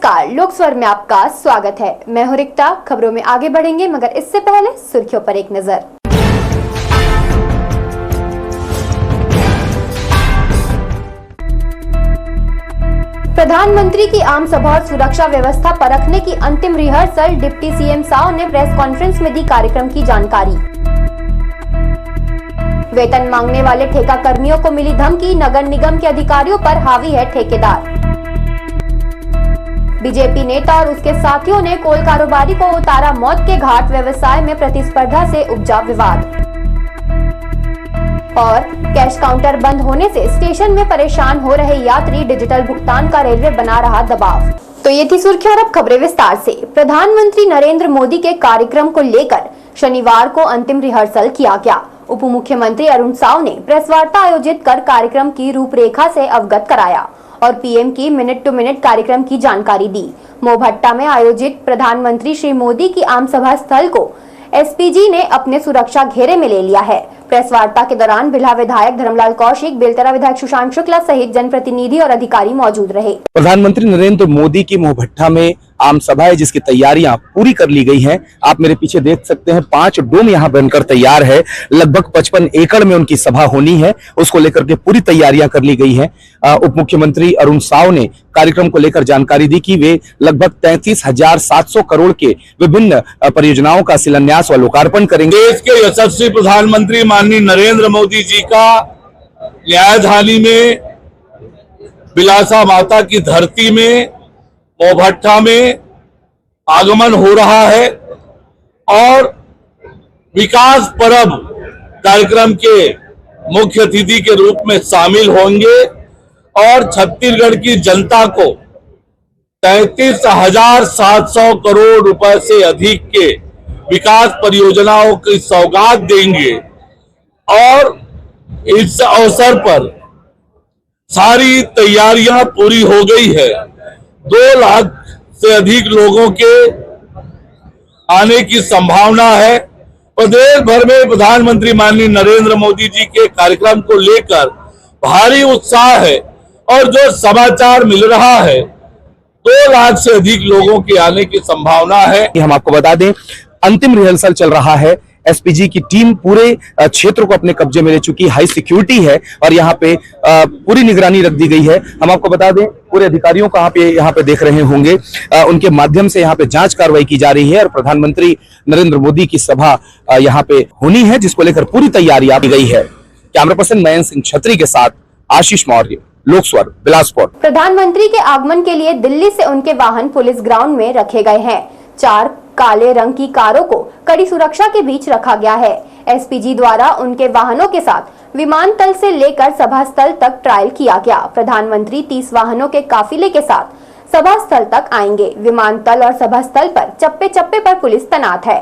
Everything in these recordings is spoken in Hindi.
नमस्कार, लोक स्वर में आपका स्वागत है। मैं हूं रिक्ता। खबरों में आगे बढ़ेंगे मगर इससे पहले सुर्खियों पर एक नजर। प्रधानमंत्री की आम सभा और सुरक्षा व्यवस्था परखने की अंतिम रिहर्सल डिप्टी सीएम साव ने प्रेस कॉन्फ्रेंस में दी कार्यक्रम की जानकारी। वेतन मांगने वाले ठेका कर्मियों को मिली धमकी, नगर निगम के अधिकारियों पर हावी है ठेकेदार। बीजेपी नेता और उसके साथियों ने कोल कारोबारी को उतारा मौत के घाट, व्यवसाय में प्रतिस्पर्धा से उपजा विवाद। और कैश काउंटर बंद होने से स्टेशन में परेशान हो रहे यात्री, डिजिटल भुगतान का रेलवे बना रहा दबाव। तो ये थी सुर्खियां, और अब खबरें विस्तार से। प्रधानमंत्री नरेंद्र मोदी के कार्यक्रम को लेकर शनिवार को अंतिम रिहर्सल किया गया। उप मुख्यमंत्री अरुण साव ने प्रेस वार्ता आयोजित कर कार्यक्रम की रूपरेखा से अवगत कराया और पीएम की मिनट टू मिनट कार्यक्रम की जानकारी दी। मोहभट्टा में आयोजित प्रधानमंत्री श्री मोदी की आम सभा स्थल को एसपीजी ने अपने सुरक्षा घेरे में ले लिया है। प्रेस वार्ता के दौरान बिल्हा विधायक धर्मलाल कौशिक, बेलतरा विधायक सुशांत शुक्ला सहित जनप्रतिनिधि और अधिकारी मौजूद रहे। प्रधानमंत्री नरेंद्र मोदी की मोहभट्टा में आम सभा है जिसकी तैयारियां पूरी कर ली गई हैं। आप मेरे पीछे देख सकते हैं 5 डोम यहां बनकर तैयार है। लगभग 55 एकड़ में उनकी सभा होनी है, उसको लेकर के पूरी तैयारियां कर ली गई हैं। उप मुख्यमंत्री अरुण साव ने कार्यक्रम को लेकर जानकारी दी कि वे लगभग 33,700 करोड़ के विभिन्न परियोजनाओं का शिलान्यास व लोकार्पण करेंगे। देश के यशस्वी प्रधानमंत्री माननीय नरेंद्र मोदी जी का न्यायधानी में, बिलासा माता की धरती में, मोहभट्टा में आगमन हो रहा है और विकास पर्व कार्यक्रम के मुख्य अतिथि के रूप में शामिल होंगे और छत्तीसगढ़ की जनता को 33,700 करोड़ रुपए से अधिक के विकास परियोजनाओं की सौगात देंगे। और इस अवसर पर सारी तैयारियां पूरी हो गई है। 2 लाख से अधिक लोगों के आने की संभावना है। प्रदेश भर में प्रधानमंत्री माननीय नरेंद्र मोदी जी के कार्यक्रम को लेकर भारी उत्साह है और जो समाचार मिल रहा है 2 लाख से अधिक लोगों के आने की संभावना है। हम आपको बता दें, अंतिम रिहर्सल चल रहा है। एसपीजी की टीम पूरे क्षेत्र को अपने कब्जे में ले चुकी, हाई सिक्योरिटी है और यहाँ पे पूरी निगरानी रख दी गई है। हम आपको बता दें, पूरे अधिकारियों को यहाँ पे देख रहे होंगे, उनके माध्यम से यहाँ पे जांच कार्रवाई की जा रही है और प्रधानमंत्री नरेंद्र मोदी की सभा यहाँ पे होनी है, जिसको लेकर पूरी तैयारी की गई है। कैमरा पर्सन मयंक सिंह छत्री के साथ आशीष मौर्य, लोक स्वर, बिलासपुर। प्रधानमंत्री के आगमन के लिए दिल्ली से उनके वाहन पुलिस ग्राउंड में रखे गए हैं। 4 काले रंग की कारों को कड़ी सुरक्षा के बीच रखा गया है। एसपीजी द्वारा उनके वाहनों के साथ विमानतल से लेकर सभा स्थल तक ट्रायल किया गया। प्रधानमंत्री 30 वाहनों के काफिले के साथ सभा स्थल तक आएंगे। विमानतल और सभा स्थल पर चप्पे चप्पे पर पुलिस तैनात है।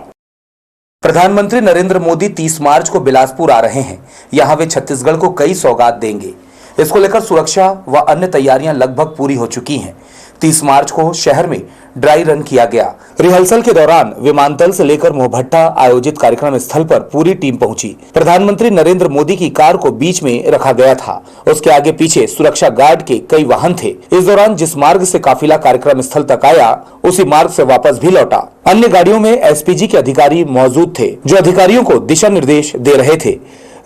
प्रधानमंत्री नरेंद्र मोदी 30 मार्च को बिलासपुर आ रहे हैं। यहाँ वे छत्तीसगढ़ को कई सौगात देंगे। इसको लेकर सुरक्षा व अन्य तैयारियां लगभग पूरी हो चुकी हैं। 30 मार्च को शहर में ड्राई रन किया गया। रिहर्सल के दौरान विमानतल से लेकर मोहभट्टा आयोजित कार्यक्रम स्थल पर पूरी टीम पहुंची। प्रधानमंत्री नरेंद्र मोदी की कार को बीच में रखा गया था। उसके आगे पीछे सुरक्षा गार्ड के कई वाहन थे। इस दौरान जिस मार्ग से काफिला कार्यक्रम स्थल तक आया, उसी मार्ग से वापस भी लौटा। अन्य गाड़ियों में एसपीजी के अधिकारी मौजूद थे, जो अधिकारियों को दिशा निर्देश दे रहे थे।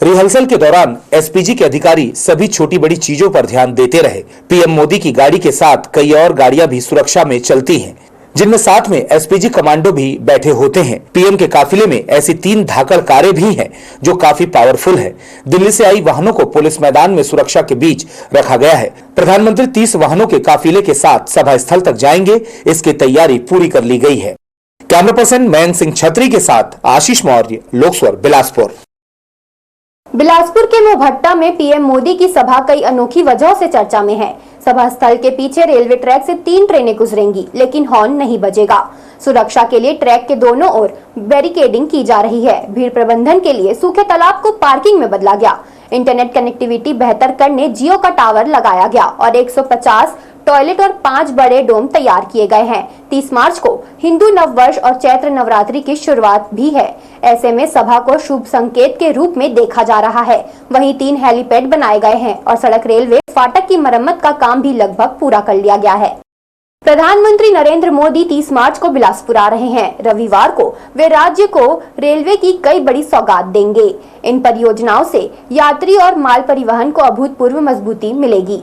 रिहर्सल के दौरान एसपीजी के अधिकारी सभी छोटी बड़ी चीजों पर ध्यान देते रहे। पीएम मोदी की गाड़ी के साथ कई और गाड़ियां भी सुरक्षा में चलती हैं, जिनमें साथ में एसपीजी कमांडो भी बैठे होते हैं। पीएम के काफिले में ऐसी 3 धाकड़ कारें भी हैं, जो काफी पावरफुल है। दिल्ली से आई वाहनों को पुलिस मैदान में सुरक्षा के बीच रखा गया है। प्रधानमंत्री 30 वाहनों के काफिले के साथ सभा स्थल तक जाएंगे, इसकी तैयारी पूरी कर ली गई है। कैमरा पर्सन मयंक सिंह छत्री के साथ आशीष मौर्य, लोक स्वर, बिलासपुर। बिलासपुर के मोहभट्टा में पीएम मोदी की सभा कई अनोखी वजहों से चर्चा में है। सभा स्थल के पीछे रेलवे ट्रैक से 3 ट्रेनें गुजरेंगी, लेकिन हॉर्न नहीं बजेगा। सुरक्षा के लिए ट्रैक के दोनों ओर बैरिकेडिंग की जा रही है। भीड़ प्रबंधन के लिए सूखे तालाब को पार्किंग में बदला गया। इंटरनेट कनेक्टिविटी बेहतर करने जियो का टावर लगाया गया और 150 टॉयलेट और 5 बड़े डोम तैयार किए गए हैं। 30 मार्च को हिंदू नववर्ष और चैत्र नवरात्रि की शुरुआत भी है। ऐसे में सभा को शुभ संकेत के रूप में देखा जा रहा है। वहीं 3 हेलीपैड बनाए गए हैं और सड़क रेलवे फाटक की मरम्मत का काम भी लगभग पूरा कर लिया गया है। प्रधानमंत्री नरेंद्र मोदी 30 मार्च को बिलासपुर आ रहे हैं। रविवार को वे राज्य को रेलवे की कई बड़ी सौगात देंगे। इन परियोजनाओं से यात्री और माल परिवहन को अभूतपूर्व मजबूती मिलेगी।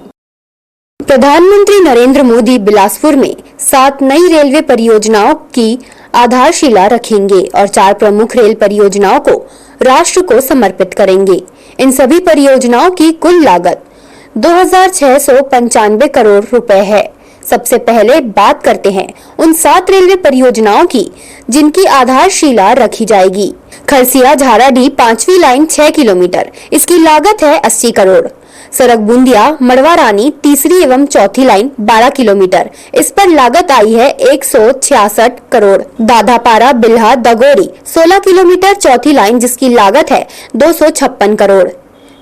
प्रधानमंत्री नरेंद्र मोदी बिलासपुर में 7 नई रेलवे परियोजनाओं की आधारशिला रखेंगे और 4 प्रमुख रेल परियोजनाओं को राष्ट्र को समर्पित करेंगे। इन सभी परियोजनाओं की कुल लागत 2695 करोड़ रुपए है। सबसे पहले बात करते हैं उन 7 रेलवे परियोजनाओं की जिनकी आधारशिला रखी जाएगी। खरसिया झाराडीह 5वीं लाइन 6 किलोमीटर, इसकी लागत है 80 करोड़। सड़क बूंदिया मड़वा रानी 3री एवं 4थी लाइन 12 किलोमीटर, इस पर लागत आई है 166 करोड़। दाधापारा बिल्हा दगोरी 16 किलोमीटर 4थी लाइन, जिसकी लागत है 256 करोड़।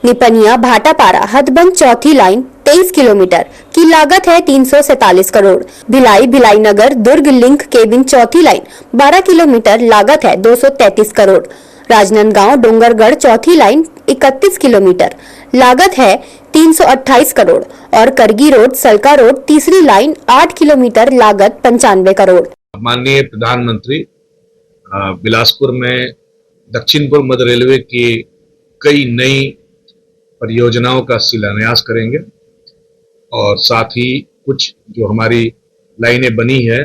निपनिया भाटापारा हथबंद 4थी लाइन 23 किलोमीटर की लागत है 347 करोड़। भिलाई भिलाई नगर दुर्ग लिंक केबिन 4थी लाइन 12 किलोमीटर, लागत है 233 करोड़। राजनांदगांव डोंगरगढ़ 4थी लाइन 31 किलोमीटर, लागत है 328 करोड़ और करगी रोड सलका रोड 3री लाइन 8 किलोमीटर, लागत 95 करोड़। माननीय प्रधानमंत्री बिलासपुर में दक्षिण पूर्व मध्य रेलवे की कई नई परियोजनाओं का शिलान्यास करेंगे और साथ ही कुछ जो हमारी लाइनें बनी है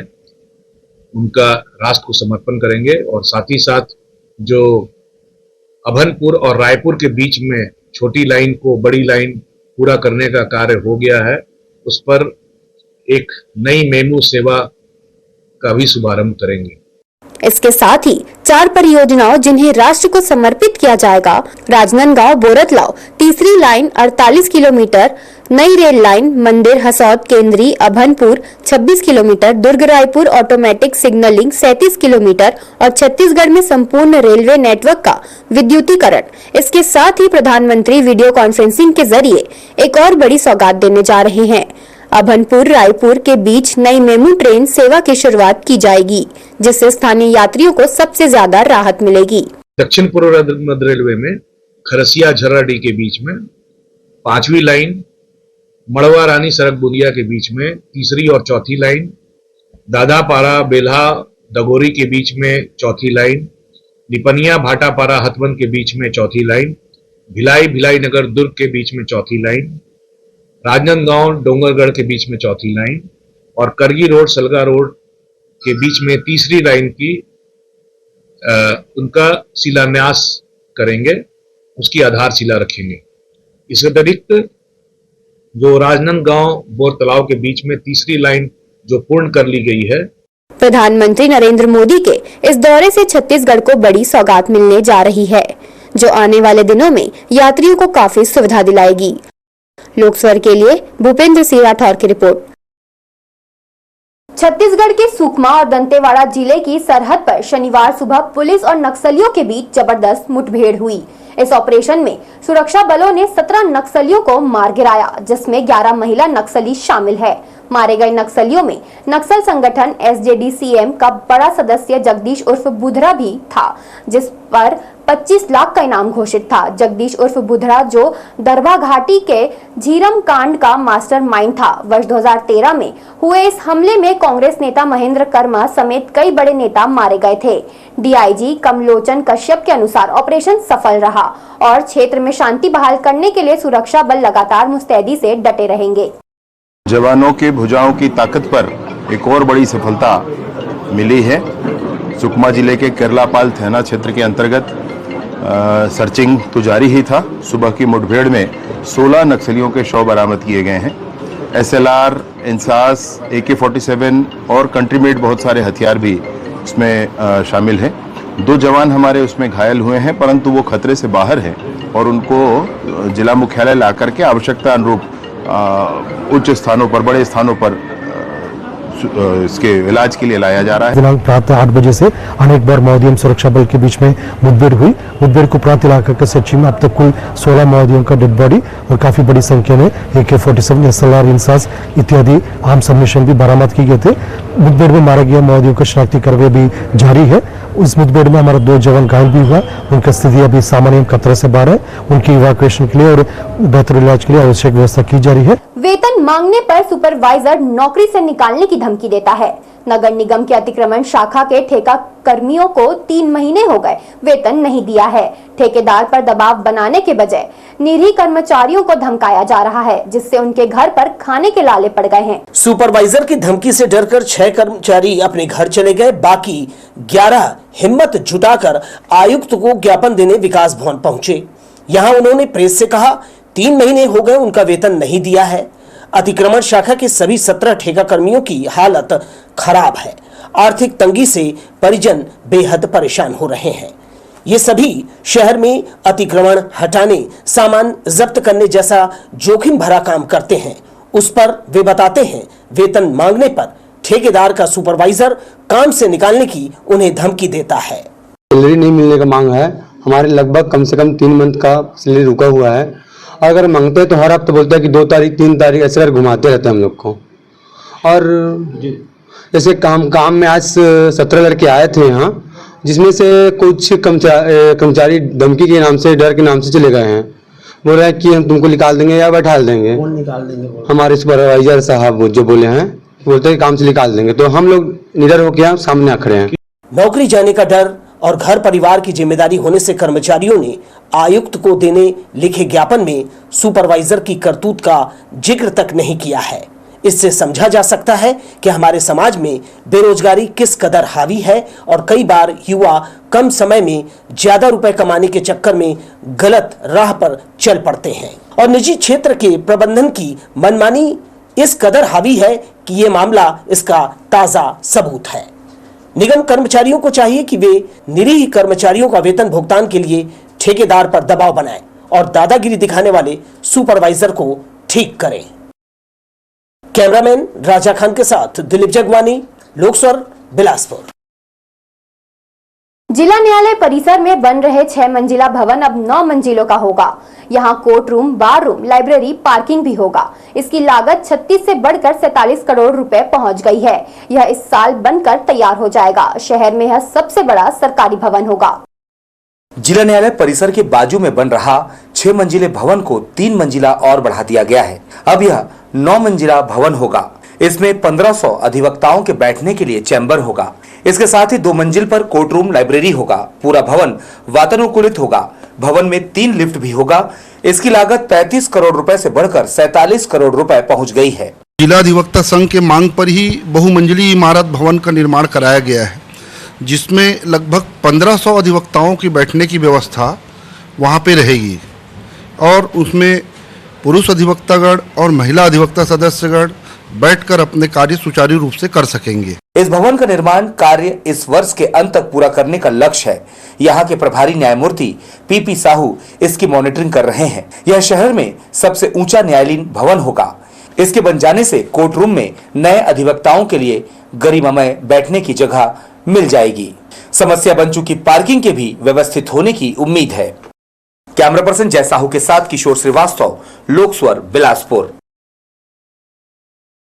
उनका राष्ट्र को समर्पण करेंगे और साथ ही साथ जो अभनपुर और रायपुर के बीच में छोटी लाइन को बड़ी लाइन पूरा करने का कार्य हो गया है, उस पर एक नई मेमू सेवा का भी शुभारंभ करेंगे। इसके साथ ही 4 परियोजनाओं जिन्हें राष्ट्र को समर्पित किया जाएगा। राजनांदगांव बोरतलाव 3री लाइन 48 किलोमीटर, नई रेल लाइन मंदिर हसौद केंद्री Abhanpur 26 kilometre, Durg Raipur automatic signalling 37 kilometre और छत्तीसगढ़ में संपूर्ण रेलवे नेटवर्क का विद्युतीकरण। इसके साथ ही प्रधानमंत्री वीडियो कॉन्फ्रेंसिंग के जरिए एक और बड़ी सौगात देने जा रहे हैं। अभनपुर रायपुर के बीच नई मेमू ट्रेन सेवा की शुरुआत की जाएगी, जिससे स्थानीय यात्रियों को सबसे ज्यादा राहत मिलेगी। दक्षिण पूर्व मध्य रेलवे में खरसिया झर्राडीह के बीच में 5वीं लाइन, मड़वा रानी सड़क बूंदिया के बीच में 3री और 4थी लाइन, दादापारा बेल्हा दगोरी के बीच में 4थी लाइन, निपनिया भाटापारा हथबंद के बीच में 4थी लाइन, भिलाई भिलाई नगर दुर्ग के बीच में 4थी लाइन, राजनांदगांव डोंगरगढ़ के बीच में 4थी लाइन और करगी रोड सलगा रोड के बीच में 3री लाइन की उनका शिलान्यास करेंगे, उसकी आधारशिला रखेंगे। इसके अतिरिक्त जो राजनांदगांव बोरतलाव के बीच में 3री लाइन जो पूर्ण कर ली गई है। प्रधानमंत्री नरेंद्र मोदी के इस दौरे से छत्तीसगढ़ को बड़ी सौगात मिलने जा रही है, जो आने वाले दिनों में यात्रियों को काफी सुविधा दिलाएगी। लोकसभा के लिए भूपेंद्र सिंह राठौर की रिपोर्ट। छत्तीसगढ़ के सुकमा और दंतेवाड़ा जिले की सरहद पर शनिवार सुबह पुलिस और नक्सलियों के बीच जबरदस्त मुठभेड़ हुई। इस ऑपरेशन में सुरक्षा बलों ने 17 नक्सलियों को मार गिराया, जिसमें 11 महिला नक्सली शामिल है। मारे गए नक्सलियों में नक्सल संगठन SJDCM का बड़ा सदस्य जगदीश उर्फ बुधरा भी था, जिस पर 25 लाख का इनाम घोषित था। जगदीश उर्फ बुधरा, जो दरभा घाटी के झीरम कांड का मास्टरमाइंड था। वर्ष 2013 में हुए इस हमले में कांग्रेस नेता महेंद्र कर्मा समेत कई बड़े नेता मारे गए थे। DIG कमलोचन कश्यप के अनुसार ऑपरेशन सफल रहा और क्षेत्र में शांति बहाल करने के लिए सुरक्षा बल लगातार मुस्तैदी से डटे रहेंगे। जवानों के भुजाओं की ताकत पर एक और बड़ी सफलता मिली है। सुकमा जिले के केरलापाल थाना क्षेत्र के अंतर्गत सर्चिंग तो जारी ही था। सुबह की मुठभेड़ में 16 नक्सलियों के शव बरामद किए गए हैं। SLR, इंसास, AK-47 और कंट्रीमेड बहुत सारे हथियार भी उसमें शामिल हैं। 2 जवान हमारे उसमें घायल हुए हैं, परंतु वो खतरे से बाहर हैं और उनको जिला मुख्यालय ला करके आवश्यकता अनुरूप उच्च स्थानों पर, बड़े स्थानों पर इसके इलाज के लिए लाया जा रहा है। दिनांक प्रातः 8 बजे से अनेक बार माओवादियों सुरक्षा बल के बीच में मुठभेड़ हुई। मुठभेड़ को प्रांत इलाका के सर्चिंग में अब तक कुल 16 माओवादियों का डेड बॉडी और काफी बड़ी संख्या में AK-47, SLR, इंसास इत्यादि आर्म सबमिशन भी बरामद किए गए थे। मुठभेड़ में मारे गए माओवादियों का शनाख्ती कार्रवाई भी जारी है। उस मुठभेड़ में हमारा 2 जवान घायल भी हुआ। उनकी स्थिति अभी सामान्य खतरे से बाहर है। उनकी इवैक्यूएशन के लिए और बेहतर इलाज के लिए आवश्यक व्यवस्था की जा रही है। वेतन मांगने पर सुपरवाइजर नौकरी से निकालने की धमकी देता है। नगर निगम के अतिक्रमण शाखा के ठेका कर्मियों को 3 महीने हो गए वेतन नहीं दिया है। ठेकेदार पर दबाव बनाने के बजाय निरीह कर्मचारियों को धमकाया जा रहा है, जिससे उनके घर पर खाने के लाले पड़ गए हैं। सुपरवाइजर की धमकी से डरकर 6 कर्मचारी अपने घर चले गए। बाकी 11 हिम्मत जुटाकर आयुक्त को ज्ञापन देने विकास भवन पहुंचे। यहां उन्होंने प्रेस से कहा 3 महीने हो गए उनका वेतन नहीं दिया है। अतिक्रमण शाखा के सभी 17 ठेका कर्मियों की हालत खराब है। आर्थिक तंगी से परिजन बेहद परेशान हो रहे हैं। ये सभी शहर में अतिक्रमण हटाने, सामान जब्त करने जैसा जोखिम भरा काम करते हैं। उस पर वे बताते हैं वेतन मांगने पर ठेकेदार का सुपरवाइजर काम से निकालने की उन्हें धमकी देता है। सैलरी नहीं मिलने का मांग है। हमारे लगभग कम से कम 3 मंथ का सैलरी रुका हुआ है। अगर मांगते हैं तो हर हफ्ते बोलते हैं कि 2 तारीख 3 तारीख ऐसे कर घुमाते रहते हैं हम लोग को। और जैसे काम में आज 17 लड़के आए थे यहाँ, जिसमें से कुछ कर्मचारी धमकी के नाम से, डर के नाम से चले गए हैं। बोल रहे हैं कि हम तुमको निकाल देंगे या बैठा देंगे। कौन निकाल देंगे? हमारे सुपरवाइजर साहब जो बोले हैं, बोलते हैं काम से निकाल देंगे। तो हम लोग निडर होकर सामने आ खड़े हैं। नौकरी जाने का डर और घर परिवार की जिम्मेदारी होने से कर्मचारियों ने आयुक्त को देने लिखे ज्ञापन में सुपरवाइजर की करतूत का जिक्र तक नहीं किया है। इससे समझा जा सकता है कि हमारे समाज में बेरोजगारी किस कदर हावी है और कई बार युवा कम समय में ज्यादा रुपए कमाने के चक्कर में गलत राह पर चल पड़ते हैं और निजी क्षेत्र के प्रबंधन की मनमानी इस कदर हावी है कि ये मामला इसका ताजा सबूत है। निगम कर्मचारियों को चाहिए कि वे निरीह कर्मचारियों का वेतन भुगतान के लिए ठेकेदार पर दबाव बनाएं और दादागिरी दिखाने वाले सुपरवाइजर को ठीक करें। कैमरामैन राजा खान के साथ दिलीप जगवानी, लोकस्वर, बिलासपुर। जिला न्यायालय परिसर में बन रहे 6 मंजिला भवन अब 9 मंजिलों का होगा। यहाँ कोर्ट रूम, बार रूम, लाइब्रेरी, पार्किंग भी होगा। इसकी लागत 36 से बढ़कर 47 करोड़ रुपए पहुंच गई है। यह इस साल बनकर तैयार हो जाएगा। शहर में यह सबसे बड़ा सरकारी भवन होगा। जिला न्यायालय परिसर के बाजू में बन रहा 6 मंजिले भवन को 3 मंजिला और बढ़ा दिया गया है। अब यह 9 मंजिला भवन होगा। इसमें 1500 अधिवक्ताओं के बैठने के लिए चैम्बर होगा। इसके साथ ही 2 मंजिल पर कोर्ट रूम, लाइब्रेरी होगा। पूरा भवन वातानुकूलित होगा। भवन में 3 लिफ्ट भी होगा। इसकी लागत 35 करोड़ रुपए से बढ़कर 47 करोड़ रुपए पहुंच गई है। जिला अधिवक्ता संघ के मांग पर ही बहुमंजिली इमारत भवन का निर्माण कराया गया है, जिसमें लगभग 1500 अधिवक्ताओं की बैठने की व्यवस्था वहां पे रहेगी और उसमें पुरुष अधिवक्तागण और महिला अधिवक्ता सदस्यगण बैठकर अपने कार्य सुचारू रूप से कर सकेंगे। इस भवन का निर्माण कार्य इस वर्ष के अंत तक पूरा करने का लक्ष्य है। यहाँ के प्रभारी न्यायमूर्ति पीपी साहू इसकी मॉनिटरिंग कर रहे हैं। यह शहर में सबसे ऊंचा न्यायालयीन भवन होगा। इसके बन जाने से कोर्ट रूम में नए अधिवक्ताओं के लिए गरिमामय बैठने की जगह मिल जाएगी। समस्या बन चुकी पार्किंग के भी व्यवस्थित होने की उम्मीद है। कैमरा पर्सन जय साहू के साथ किशोर श्रीवास्तव, लोकस्वर, बिलासपुर।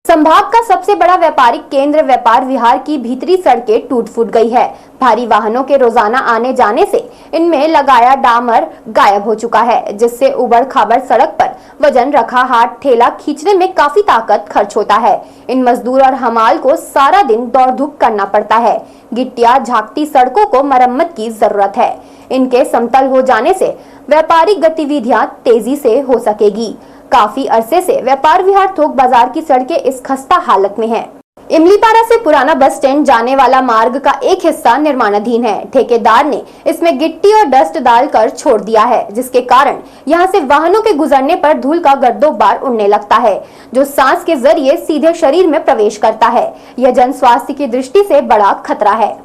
संभाग का सबसे बड़ा व्यापारिक केंद्र व्यापार विहार की भीतरी सड़कें टूट फूट गई है। भारी वाहनों के रोजाना आने जाने से इनमें लगाया डामर गायब हो चुका है, जिससे उबड़ खाबड़ सड़क पर वजन रखा हाथ ठेला खींचने में काफी ताकत खर्च होता है। इन मजदूर और हमाल को सारा दिन दौड़ धूप करना पड़ता है। गिट्टियां झांकती सड़कों को मरम्मत की जरूरत है। इनके समतल हो जाने से व्यापारिक गतिविधियां तेजी से हो सकेगी। काफी अरसे से व्यापार विहार थोक बाजार की सड़कें इस खस्ता हालत में हैं। इमलीपारा से पुराना बस स्टैंड जाने वाला मार्ग का एक हिस्सा निर्माणाधीन है। ठेकेदार ने इसमें गिट्टी और डस्ट डालकर छोड़ दिया है, जिसके कारण यहां से वाहनों के गुजरने पर धूल का गर्दोबार उड़ने लगता है, जो सांस के जरिए सीधे शरीर में प्रवेश करता है। यह जन स्वास्थ्य की दृष्टि से बड़ा खतरा है।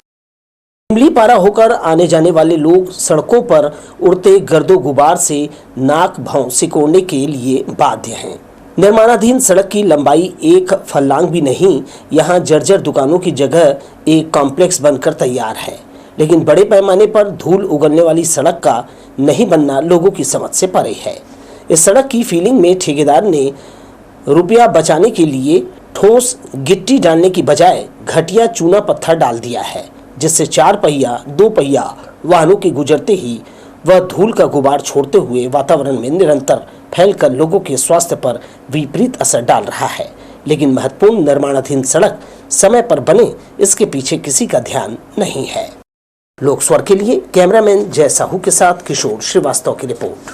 इमलीपारा होकर आने जाने वाले लोग सड़कों पर उड़ते गर्दो गुबार से नाक भौं सिकोड़ने के लिए बाध्य हैं। निर्माणाधीन सड़क की लंबाई 1 फर्लांग भी नहीं। यहाँ जर्जर दुकानों की जगह एक कॉम्प्लेक्स बनकर तैयार है, लेकिन बड़े पैमाने पर धूल उगलने वाली सड़क का नहीं बनना लोगों की समझ से परे है। इस सड़क की फीलिंग में ठेकेदार ने रुपया बचाने के लिए ठोस गिट्टी डालने की बजाय घटिया चूना पत्थर डाल दिया है, जिससे 4 पहिया 2 पहिया वाहनों के गुजरते ही वह धूल का गुबार छोड़ते हुए वातावरण में निरंतर फैलकर लोगों के स्वास्थ्य पर विपरीत असर डाल रहा है। लेकिन महत्वपूर्ण निर्माणाधीन सड़क समय पर बने, इसके पीछे किसी का ध्यान नहीं है। लोक स्वर के लिए कैमरामैन जय साहू के साथ किशोर श्रीवास्तव की रिपोर्ट।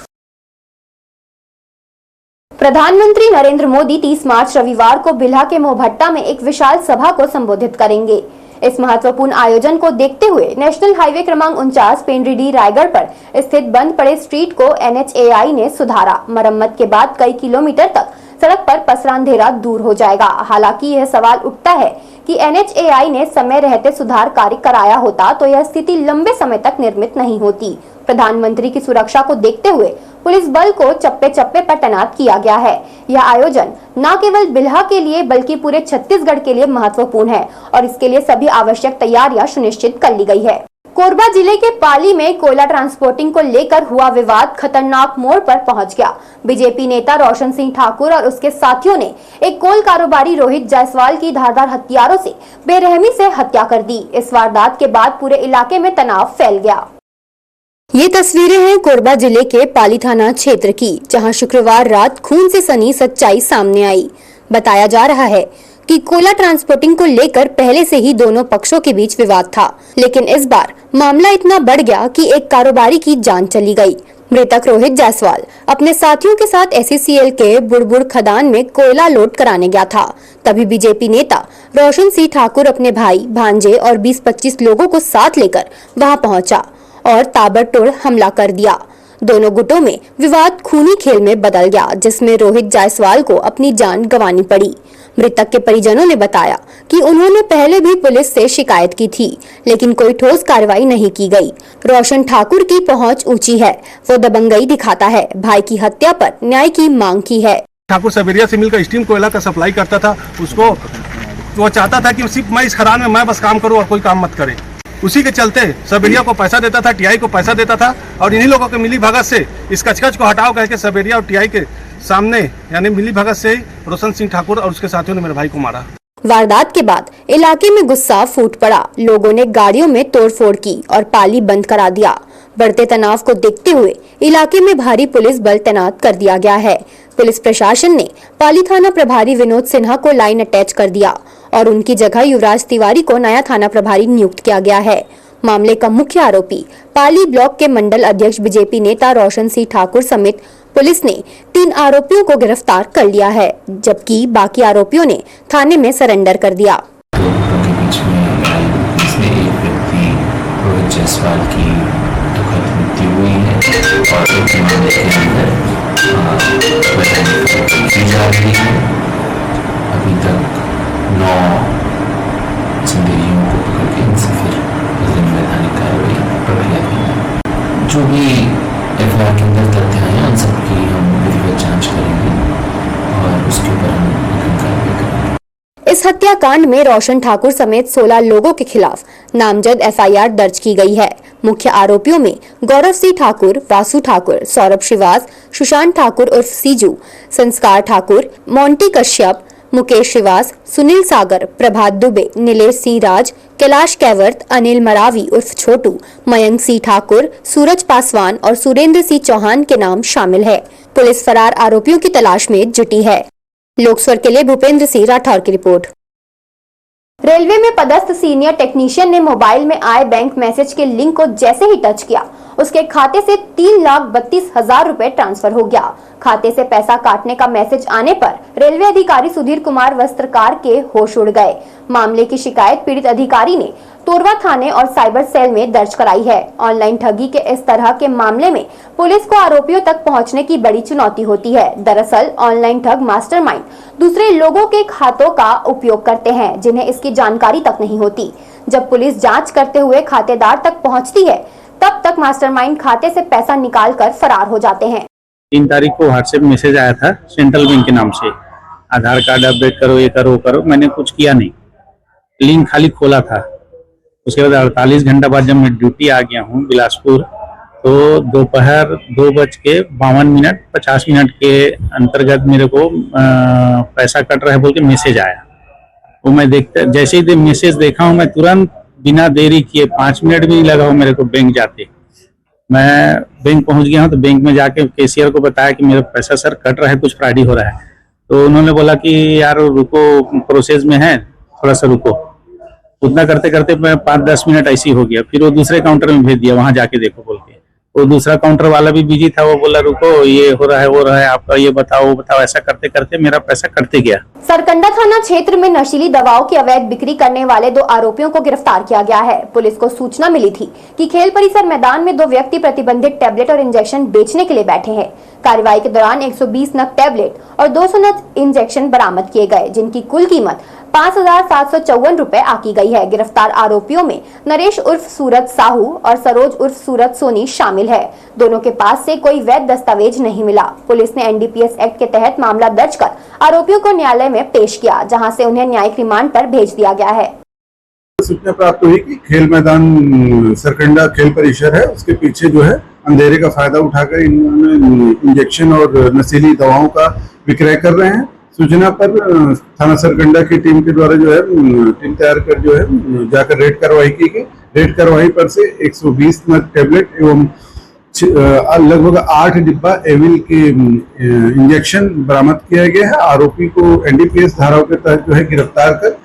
प्रधानमंत्री नरेंद्र मोदी 30 मार्च रविवार को बिल्हा के मोहभट्टा में एक विशाल सभा को संबोधित करेंगे। इस महत्वपूर्ण आयोजन को देखते हुए नेशनल हाईवे क्रमांक 49 पेंड्रीडीह रायगढ़ पर स्थित बंद पड़े स्ट्रीट को NHAI ने सुधारा। मरम्मत के बाद कई किलोमीटर तक सड़क पर पसरा अंधेरा दूर हो जाएगा। हालांकि यह सवाल उठता है कि NHAI ने समय रहते सुधार कार्य कराया होता तो यह स्थिति लंबे समय तक निर्मित नहीं होती। प्रधानमंत्री की सुरक्षा को देखते हुए पुलिस बल को चप्पे चप्पे पर तैनात किया गया है। यह आयोजन न केवल बिल्हा के लिए बल्कि पूरे छत्तीसगढ़ के लिए महत्वपूर्ण है और इसके लिए सभी आवश्यक तैयारियां सुनिश्चित कर ली गई है। कोरबा जिले के पाली में कोयला ट्रांसपोर्टिंग को लेकर हुआ विवाद खतरनाक मोड़ पर पहुंच गया। बीजेपी नेता रोशन सिंह ठाकुर और उसके साथियों ने एक कोल कारोबारी रोहित जायसवाल की धारदार हथियारों से बेरहमी से हत्या कर दी। इस वारदात के बाद पूरे इलाके में तनाव फैल गया। ये तस्वीरें हैं कोरबा जिले के पाली थाना क्षेत्र की, जहां शुक्रवार रात खून से सनी सच्चाई सामने आई। बताया जा रहा है कि कोयला ट्रांसपोर्टिंग को लेकर पहले से ही दोनों पक्षों के बीच विवाद था, लेकिन इस बार मामला इतना बढ़ गया कि एक कारोबारी की जान चली गई। मृतक रोहित जायसवाल अपने साथियों के साथ SECL के बुड़बुड़ खदान में कोयला लोड कराने गया था। तभी बीजेपी नेता रोशन सिंह ठाकुर अपने भाई, भांजे और 20-25 लोगों को साथ लेकर वहां पहुंचा और ताबड़तोड़ हमला कर दिया। दोनों गुटों में विवाद खूनी खेल में बदल गया, जिसमें रोहित जायसवाल को अपनी जान गंवानी पड़ी। मृतक के परिजनों ने बताया कि उन्होंने पहले भी पुलिस से शिकायत की थी, लेकिन कोई ठोस कार्रवाई नहीं की गई। रोशन ठाकुर की पहुंच ऊंची है, वो दबंगई दिखाता है, भाई की हत्या पर न्याय की मांग की है। ठाकुर सबेरिया से मिलकर स्टीम कोयला का सप्लाई करता था, उसको वो चाहता था कि सिर्फ मैं इस खदान में मैं बस काम करूं और कोई काम मत करे। उसी के चलते सबेरिया को पैसा देता था, TI को पैसा देता था और इन्हीं लोगों के मिली भगत से इस कचकच को हटाओ कह के सबेरिया और TI के सामने यानी मिली भगत से रोशन सिंह ठाकुर और उसके साथियों ने मेरे भाई को मारा। वारदात के बाद इलाके में गुस्सा फूट पड़ा। लोगों ने गाड़ियों में तोड़फोड़ की और पाली बंद करा दिया। बढ़ते तनाव को देखते हुए इलाके में भारी पुलिस बल तैनात कर दिया गया है। पुलिस प्रशासन ने पाली थाना प्रभारी विनोद सिन्हा को लाइन अटैच कर दिया और उनकी जगह युवराज तिवारी को नया थाना प्रभारी नियुक्त किया गया है। मामले का मुख्य आरोपी पाली ब्लॉक के मंडल अध्यक्ष बीजेपी नेता रोशन सिंह ठाकुर समेत पुलिस ने 3 आरोपियों को गिरफ्तार कर लिया है, जबकि बाकी आरोपियों ने थाने में सरेंडर कर दिया। रोहित जायसवाल की दुखद मृत्यु हुई है और एक मामले के अंदर की जा रही है। अभी तक 9 संदेहियों को पकड़ के इनसे फिर वैधानिक कार्रवाई प्रक्रिया की। जो भी FIR के अंदर तथ्य हैं उन सबकी हम विधिवत जांच करेंगे और उसके ऊपर हम कार्रवाई करेंगे। इस हत्याकांड में रोशन ठाकुर समेत 16 लोगों के खिलाफ नामजद FIR दर्ज की गई है। मुख्य आरोपियों में गौरव सिंह ठाकुर, वासु ठाकुर, सौरभ श्रीवास, सुशांत ठाकुर उर्फ सीजू, संस्कार ठाकुर, मोंटी कश्यप, मुकेश श्रीवास, सुनील सागर, प्रभात दुबे, नीलेश सिंह राज, कैलाश कैवर्त, अनिल मरावी उर्फ छोटू, मयंक सिंह ठाकुर, सूरज पासवान और सुरेंद्र सिंह चौहान के नाम शामिल है। पुलिस फरार आरोपियों की तलाश में जुटी है। लोकस्वर के लिए भूपेंद्र सिंह राठौर की रिपोर्ट। रेलवे में पदस्थ सीनियर टेक्नीशियन ने मोबाइल में आए बैंक मैसेज के लिंक को जैसे ही टच किया, उसके खाते से 3,32,000 रुपए ट्रांसफर हो गया। खाते से पैसा काटने का मैसेज आने पर रेलवे अधिकारी सुधीर कुमार वस्त्रकार के होश उड़ गए। मामले की शिकायत पीड़ित अधिकारी ने तोरवा थाने और साइबर सेल में दर्ज कराई है। ऑनलाइन ठगी के इस तरह के मामले में पुलिस को आरोपियों तक पहुंचने की बड़ी चुनौती होती है। दरअसल ऑनलाइन ठग मास्टरमाइंड दूसरे लोगों के खातों का उपयोग करते हैं, जिन्हें इसकी जानकारी तक नहीं होती। जब पुलिस जांच करते हुए खातेदार तक पहुंचती है, तब तक मास्टरमाइंड खाते से पैसा निकाल कर फरार हो जाते हैं। 3 तारीख को व्हाट्सएप मैसेज आया था सेंट्रल बैंक के नाम से, आधार कार्ड अपडेट करो, ये करो वो करो। मैंने कुछ किया नहीं, लिंक खाली खोला था। उसके बाद 48 घंटा बाद जब मैं ड्यूटी आ गया हूँ बिलासपुर, तो दोपहर 2:52:50 के अंतर्गत मेरे को पैसा कट रहा है बोल के मैसेज आया। वो मैं देखते जैसे ही मैसेज देखा हूँ, मैं तुरंत बिना देरी किए 5 मिनट भी नहीं लगा हो मेरे को बैंक जाते, मैं बैंक पहुंच गया हूं, तो बैंक में जाके कैशियर को बताया कि मेरा पैसा सर कट रहा है, कुछ फ्रॉड हो रहा है। तो उन्होंने बोला कि यार रुको, प्रोसेस में है, थोड़ा सा रुको। उतना करते करते मैं 5-10 मिनट ऐसी हो गया। फिर वो दूसरे काउंटर में भेज दिया, वहां जाके देखो बोल के। वो दूसरा काउंटर वाला भी बिजी था, वो बोला रुको, ये हो रहा है, वो रहा है, आपका ये बताओ वो बताओ। ऐसा करते करते मेरा पैसा कटते गया। सरकंडा थाना क्षेत्र में नशीली दवाओं की अवैध बिक्री करने वाले 2 आरोपियों को गिरफ्तार किया गया है। पुलिस को सूचना मिली थी कि खेल परिसर मैदान में 2 व्यक्ति प्रतिबंधित टैबलेट और इंजेक्शन बेचने के लिए बैठे हैं। कार्रवाई के दौरान 120 नग टैबलेट और 200 नग इंजेक्शन बरामद किए गए, जिनकी कुल कीमत 5,754 रुपए आकी गई है। गिरफ्तार आरोपियों में नरेश उर्फ सूरज साहू और सरोज उर्फ सूरज सोनी शामिल है। दोनों के पास से कोई वैध दस्तावेज नहीं मिला। पुलिस ने एनडीपीएस एक्ट के तहत मामला दर्ज कर आरोपियों को न्यायालय में पेश किया, जहां से उन्हें न्यायिक रिमांड पर भेज दिया गया है। सूचना प्राप्त हुई कि खेल मैदान सरकंडा खेल परिसर है, उसके पीछे जो है अंधेरे का फायदा उठाकर इन्होंने इंजेक्शन और नशीली दवाओं का विक्रय कर रहे हैं। सूचना पर थाना सरकंडा की टीम के द्वारा जो है टीम तैयार कर जो है जाकर रेड कार्रवाई की गई। रेड कार्रवाई पर से 120 नग टैबलेट एवं लगभग 8 डिब्बा एविल के इंजेक्शन बरामद किया गया है। आरोपी को एनडीपीएस धाराओं के तहत जो है गिरफ्तार कर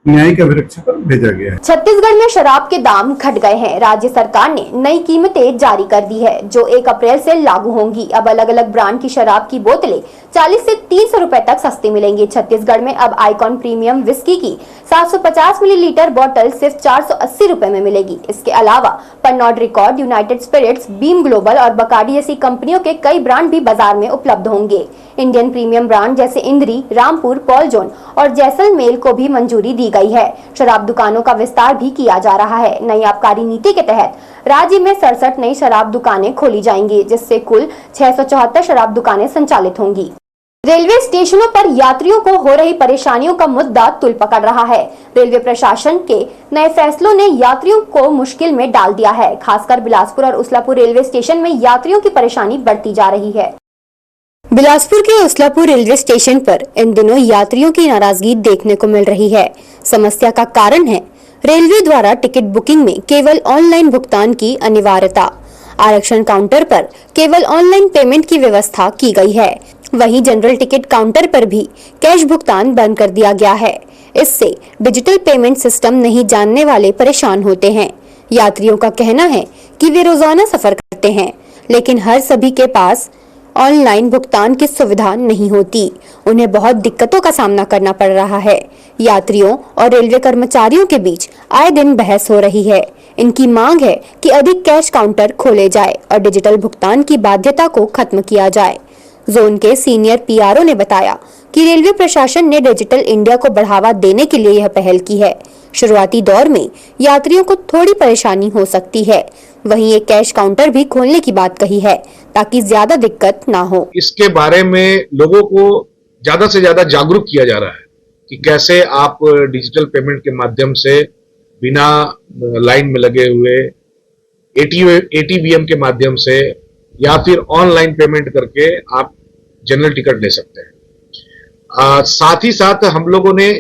न्यायिक अभिरक्षा पर भेजा गया है। छत्तीसगढ़ में शराब के दाम घट गए हैं। राज्य सरकार ने नई कीमतें जारी कर दी है, जो 1 अप्रैल से लागू होंगी। अब अलग अलग ब्रांड की शराब की बोतलें 40 से 300 रुपए तक सस्ती मिलेंगी। छत्तीसगढ़ में अब आइकॉन प्रीमियम विस्की की 750 मिलीलीटर बोतल सिर्फ 480 रुपए में मिलेगी। इसके अलावा Pernod Ricard, United Spirits, Beam Global और बकाडी जैसी कंपनियों के कई ब्रांड भी बाजार में उपलब्ध होंगे। इंडियन प्रीमियम ब्रांड जैसे इंद्री, रामपुर, पॉलजोन और जैसलमेर को भी मंजूरी दी गई है। शराब दुकानों का विस्तार भी किया जा रहा है। नई आबकारी नीति के तहत राज्य में 67 नई शराब दुकानें खोली जाएंगी, जिससे कुल 674 शराब दुकानें संचालित होंगी। रेलवे स्टेशनों पर यात्रियों को हो रही परेशानियों का मुद्दा तुल पकड़ रहा है। रेलवे प्रशासन के नए फैसलों ने यात्रियों को मुश्किल में डाल दिया है। खासकर बिलासपुर और उसलापुर रेलवे स्टेशन में यात्रियों की परेशानी बढ़ती जा रही है। बिलासपुर के उसलापुर रेलवे स्टेशन पर इन दिनों यात्रियों की नाराजगी देखने को मिल रही है। समस्या का कारण है रेलवे द्वारा टिकट बुकिंग में केवल ऑनलाइन भुगतान की अनिवार्यता। आरक्षण काउंटर पर केवल ऑनलाइन पेमेंट की व्यवस्था की गई है। वहीं जनरल टिकट काउंटर पर भी कैश भुगतान बंद कर दिया गया है। इससे डिजिटल पेमेंट सिस्टम नहीं जानने वाले परेशान होते हैं। यात्रियों का कहना है कि वे रोजाना सफर करते हैं, लेकिन हर सभी के पास ऑनलाइन भुगतान की सुविधा नहीं होती। उन्हें बहुत दिक्कतों का सामना करना पड़ रहा है। यात्रियों और रेलवे कर्मचारियों के बीच आए दिन बहस हो रही है। इनकी मांग है कि अधिक कैश काउंटर खोले जाए और डिजिटल भुगतान की बाध्यता को खत्म किया जाए। जोन के सीनियर पीआरओ ने बताया कि रेलवे प्रशासन ने डिजिटल इंडिया को बढ़ावा देने के लिए यह पहल की है। शुरुआती दौर में यात्रियों को थोड़ी परेशानी हो सकती है। वहीं एक कैश काउंटर भी खोलने की बात कही है, ताकि ज्यादा दिक्कत ना हो। इसके बारे में लोगों को ज्यादा से ज्यादा जागरूक किया जा रहा है कि कैसे आप डिजिटल पेमेंट के माध्यम से बिना लाइन में लगे हुए एटीवीएम के माध्यम से या फिर ऑनलाइन पेमेंट करके आप जनरल टिकट ले सकते हैं। साथ ही साथ हम लोगों ने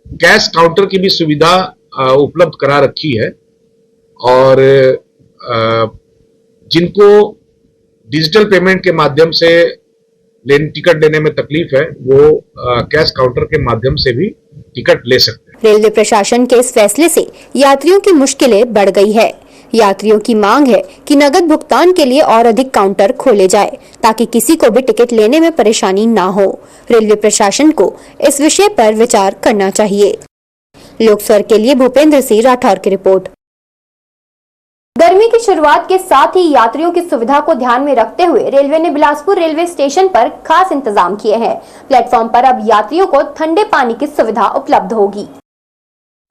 कैश काउंटर की भी सुविधा उपलब्ध करा रखी है और जिनको डिजिटल पेमेंट के माध्यम से टिकट लेने में तकलीफ है वो कैश काउंटर के माध्यम से भी टिकट ले सकते हैं। रेलवे प्रशासन के इस फैसले से यात्रियों की मुश्किलें बढ़ गई है। यात्रियों की मांग है कि नकद भुगतान के लिए और अधिक काउंटर खोले जाए, ताकि किसी को भी टिकट लेने में परेशानी ना हो। रेलवे प्रशासन को इस विषय पर विचार करना चाहिए। लोकस्वर के लिए भूपेंद्र सिंह राठौर की रिपोर्ट। गर्मी की शुरुआत के साथ ही यात्रियों की सुविधा को ध्यान में रखते हुए रेलवे ने बिलासपुर रेलवे स्टेशन पर खास इंतजाम किए हैं। प्लेटफॉर्म पर अब यात्रियों को ठंडे पानी की सुविधा उपलब्ध होगी।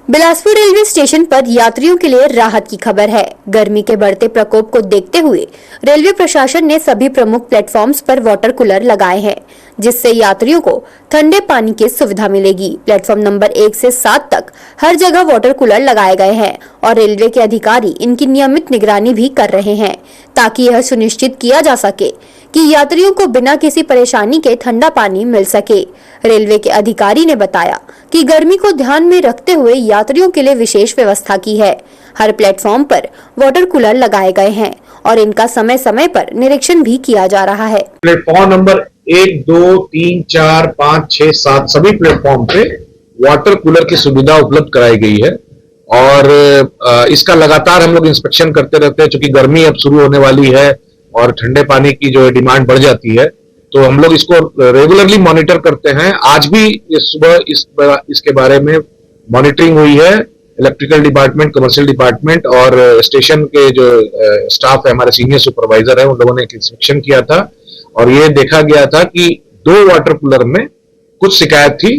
बिलासपुर रेलवे स्टेशन पर यात्रियों के लिए राहत की खबर है। गर्मी के बढ़ते प्रकोप को देखते हुए रेलवे प्रशासन ने सभी प्रमुख प्लेटफॉर्म्स पर वाटर कूलर लगाए हैं, जिससे यात्रियों को ठंडे पानी की सुविधा मिलेगी। प्लेटफॉर्म नंबर 1 से 7 तक हर जगह वाटर कूलर लगाए गए हैं और रेलवे के अधिकारी इनकी नियमित निगरानी भी कर रहे हैं, ताकि यह सुनिश्चित किया जा सके कि यात्रियों को बिना किसी परेशानी के ठंडा पानी मिल सके। रेलवे के अधिकारी ने बताया कि गर्मी को ध्यान में रखते हुए यात्रियों के लिए विशेष व्यवस्था की है। हर प्लेटफॉर्म पर वाटर कूलर लगाए गए हैं और इनका समय समय पर निरीक्षण भी किया जा रहा है। प्लेटफॉर्म नंबर 1, 2, 3, 4, 5, 6, 7 सभी प्लेटफॉर्म पे वाटर कूलर की सुविधा उपलब्ध कराई गई है और इसका लगातार हम लोग इंस्पेक्शन करते रहते हैं। चूंकि गर्मी अब शुरू होने वाली है और ठंडे पानी की जो डिमांड बढ़ जाती है, तो हम लोग इसको रेगुलरली मॉनिटर करते हैं। आज भी सुबह इसके बारे में मॉनिटरिंग हुई है। इलेक्ट्रिकल डिपार्टमेंट, कमर्शियल डिपार्टमेंट और स्टेशन के जो स्टाफ है, हमारे सीनियर सुपरवाइजर है, उन लोगों ने एक इंस्पेक्शन किया था और ये देखा गया था कि 2 वाटर कूलर में कुछ शिकायत थी